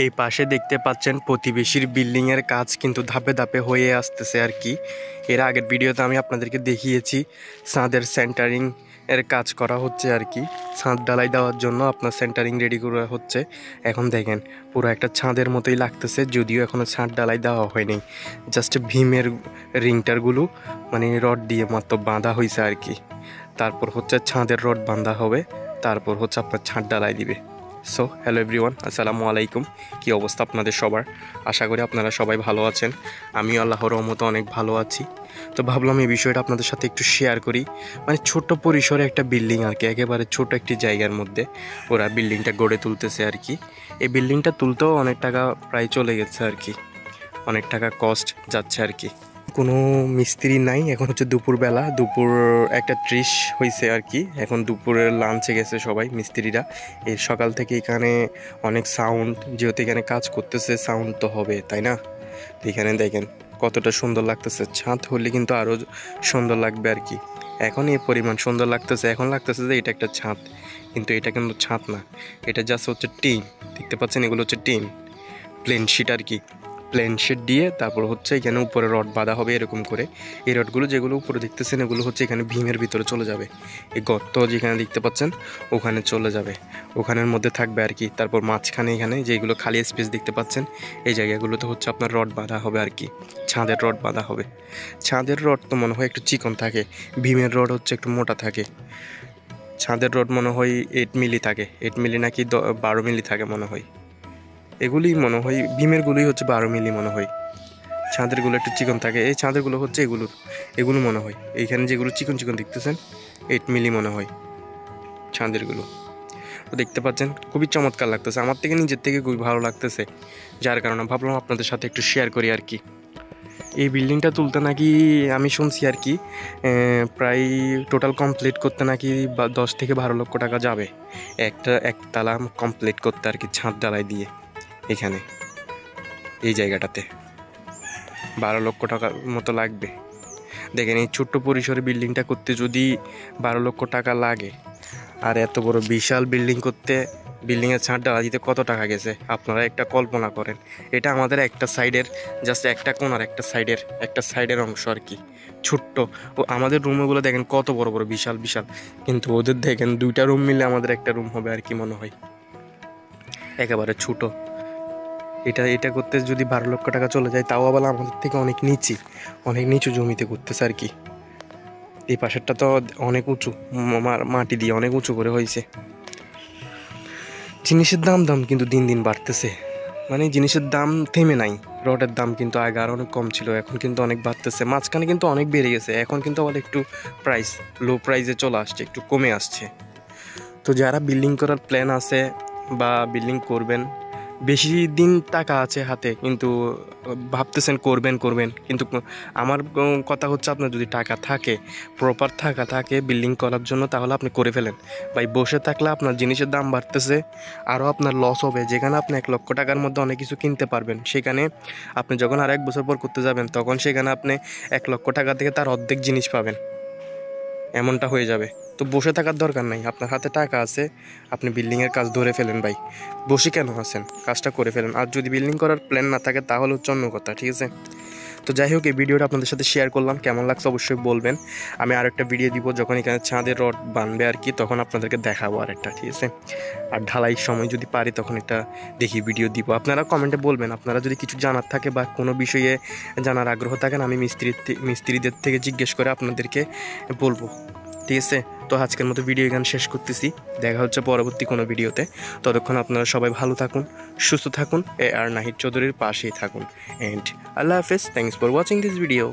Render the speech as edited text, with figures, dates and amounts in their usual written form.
এই পাশে দেখতে পাচ্ছেন প্রতিবেশীর বিল্ডিং এর কাজ কিন্তু ধাপে ধাপে হয়ে আসতেছে আর কি। এর আগের ভিডিওতে আমি আপনাদেরকে দেখিয়েছি ছাদের সেন্টারিং এর কাজ করা হচ্ছে আর কি। ছাদ ঢালাই দেওয়ার জন্য আপনার সেন্টারিং রেডি করা হচ্ছে। এখন দেখেন পুরো একটা ছাদের মতোই লাগতেছে, যদিও এখনো ছাদ ঢালাই দেওয়া হয়নি, জাস্ট ভীমের রিংটারগুলো মানে রড দিয়ে মাত্র বাঁধা হয়েছে আর কি। তারপর হচ্ছে ছাদের রড বাঁধা হবে, তারপর হচ্ছে আপনার ছাদ ঢালাই দিবে। সো হ্যালো এভরিওয়ান, আসসালামু আলাইকুম। কী অবস্থা আপনাদের সবার? আশা করি আপনারা সবাই ভালো আছেন। আমিও আল্লাহর রহমতে অনেক ভালো আছি। তো ভাবলাম এই বিষয়টা আপনাদের সাথে একটু শেয়ার করি। মানে ছোট্ট পরিসরে একটা বিল্ডিং আর কি, একেবারে ছোট একটি জায়গার মধ্যে ওরা বিল্ডিংটা গড়ে তুলতেছে আর কি। এই বিল্ডিংটা তুলতেও অনেক টাকা প্রায় চলে গেছে আর কি, অনেক টাকা কস্ট যাচ্ছে আর কি। কোনো মিস্ত্রি নাই, এখন হচ্ছে দুপুরবেলা, দুপুর 1:30 হয়েছে আর কি। এখন দুপুরের লাঞ্চে গেছে সবাই মিস্ত্রিরা। এই সকাল থেকে এখানে অনেক সাউন্ড, যেহেতু এখানে কাজ করতেছে সাউন্ড তো হবে, তাই না? তো এখানে দেখেন কতটা সুন্দর লাগতেছে। ছাদ হলে কিন্তু আরও সুন্দর লাগবে আর কি। এখন এই পরিমাণ সুন্দর লাগতেছে, এখন লাগতেছে যে এটা একটা ছাদ, কিন্তু এটা কিন্তু ছাদ না, এটা জাস্ট হচ্ছে টিন। দেখতে পাচ্ছেন এগুলো হচ্ছে টিন, প্লেন শিট আর কি। প্লেন শিট দিয়ে তারপর হচ্ছে এখানে উপরে রড বাঁধা হবে এরকম করে। এই রডগুলো যেগুলো উপরে দেখতেছেন এগুলো হচ্ছে এখানে ভীমের ভিতরে চলে যাবে। এই গর্ত যেখানে দেখতে পাচ্ছেন ওখানে চলে যাবে, ওখানের মধ্যে থাকবে আর কি। তারপর মাঝখানে এখানে যেগুলো খালি স্পেস দেখতে পাচ্ছেন এই জায়গাগুলোতে হচ্ছে আপনার রড বাঁধা হবে আর কি, ছাদের রড বাঁধা হবে। ছাদের রড তো মনে হয় একটু চিকন থাকে, ভীমের রড হচ্ছে একটু মোটা থাকে। ছাদের রড মনে হয় 8 মিলি থাকে, 8 মিলি নাকি 12 মিলি থাকে মনে হয়। এগুলি মনে হয় ভীমেরগুলোই হচ্ছে 12 মিলি মনে হয়। ছাদেরগুলো একটু চিকন থাকে, এই ছাদেরগুলো হচ্ছে এগুলো মনে হয় এইখানে যেগুলো চিকন চিকন দেখতেছেন 8 মিলি মনে হয় ছাদেরগুলো। তো দেখতে পাচ্ছেন খুবই চমৎকার লাগতেছে, আমার থেকে নিজের থেকে খুবই ভালো লাগতেছে, যার কারণে ভাবলাম আপনাদের সাথে একটু শেয়ার করি আর কি। এই বিল্ডিংটা তুলতে নাকি আমি শুনছি আর কি প্রায় টোটাল কমপ্লিট করতে নাকি 10 থেকে 12 লক্ষ টাকা যাবে একতলা কমপ্লিট করতে আর কি, ছাদ ঢালাই দিয়ে। এখানে এই জায়গাটাতে 12 লক্ষ টাকার মতো লাগবে। দেখেন এই ছোট্ট পরিসরে বিল্ডিংটা করতে যদি 12 লক্ষ টাকা লাগে, আর এত বড় বিশাল বিল্ডিং করতে বিল্ডিংয়ের ছাদ ঢালাই দিতে কত টাকা গেছে আপনারা একটা কল্পনা করেন। এটা আমাদের একটা সাইডের, জাস্ট একটা কোণার একটা সাইডের অংশ আর কি, ছোট্ট। ও আমাদের রুমগুলো দেখেন কত বড় বড় বিশাল বিশাল, কিন্তু ওদের দেখেন 2টা রুম মিলে আমাদের একটা রুম হবে আর কি মনে হয়, একেবারে ছোট। এটা করতে যদি 12 লক্ষ টাকা চলে যায়, তাও আবার আমাদের থেকে অনেক নিচু জমিতে করতেছে আর কি। এই পাশেরটা তো অনেক উঁচু, মাটি দিয়ে অনেক উঁচু করে হয়েছে। জিনিসের দাম কিন্তু দিন দিন বাড়তেছে, মানে জিনিসের দাম থেমে নাই। রডের দাম কিন্তু আগে আর অনেক কম ছিল, এখন কিন্তু অনেক বাড়তেছে। মাঝখানে কিন্তু অনেক বেড়ে গেছে, এখন কিন্তু আবার একটু লো প্রাইসে চলে আসছে, একটু কমে আসছে। তো যারা বিল্ডিং করার প্ল্যান আছে বা বিল্ডিং করবেন, বেশি দিন টাকা আছে হাতে, কিন্তু ভাবতেছেন করবেন, কিন্তু আমার কথা হচ্ছে আপনার যদি টাকা থাকে, প্রপার টাকা থাকে বিল্ডিং করার জন্য, তাহলে আপনি করে ফেলেন ভাই। বসে থাকলে আপনার জিনিসের দাম বাড়তেছে, আরও আপনার লস হবে। যেখানে আপনি 1 লক্ষ টাকার মধ্যে অনেক কিছু কিনতে পারবেন, সেখানে আপনি যখন আর 1 বছর পর করতে যাবেন, তখন সেখানে আপনি 1 লক্ষ টাকা থেকে তার অর্ধেক জিনিস পাবেন, এমনটা হয়ে যাবে। তো বসে থাকার দরকার নাই, আপনার হাতে টাকা আছে, আপনি বিল্ডিংয়ের কাজ ধরে ফেলেন ভাই। বসে কেন আছেন, কাজটা করে ফেলেন। আর যদি বিল্ডিং করার প্ল্যান না থাকে তাহলে হচ্ছে অন্য কথা, ঠিক আছে? তো যাই হোক, এই ভিডিওটা আপনাদের সাথে শেয়ার করলাম, কেমন লাগছে অবশ্যই বলবেন। আমি আরেকটা ভিডিও দিব যখন এখানে ছাদের রড বানবে আর কি, তখন আপনাদেরকে দেখাবো আরেকটা, ঠিক আছে? আর ঢালাইয়ের সময় যদি পারি তখন একটা দেখি ভিডিও দিব। আপনারা কমেন্টে বলবেন, আপনারা যদি কিছু জানার থাকে বা কোনো বিষয়ে জানার আগ্রহ থাকেন, আমি মিস্ত্রিদের থেকে জিজ্ঞেস করে আপনাদেরকে বলবো, ঠিক আছে? তো আজকের মতো ভিডিও এখানে শেষ করতেছি, দেখা হচ্ছে পরবর্তী কোনো ভিডিওতে। ততক্ষণ আপনারা সবাই ভালো থাকুন, সুস্থ থাকুন, আর নাহিদ চৌধুরীর পাশেই থাকুন। অ্যান্ড আল্লাহ হাফেজ, thanks for watching this video.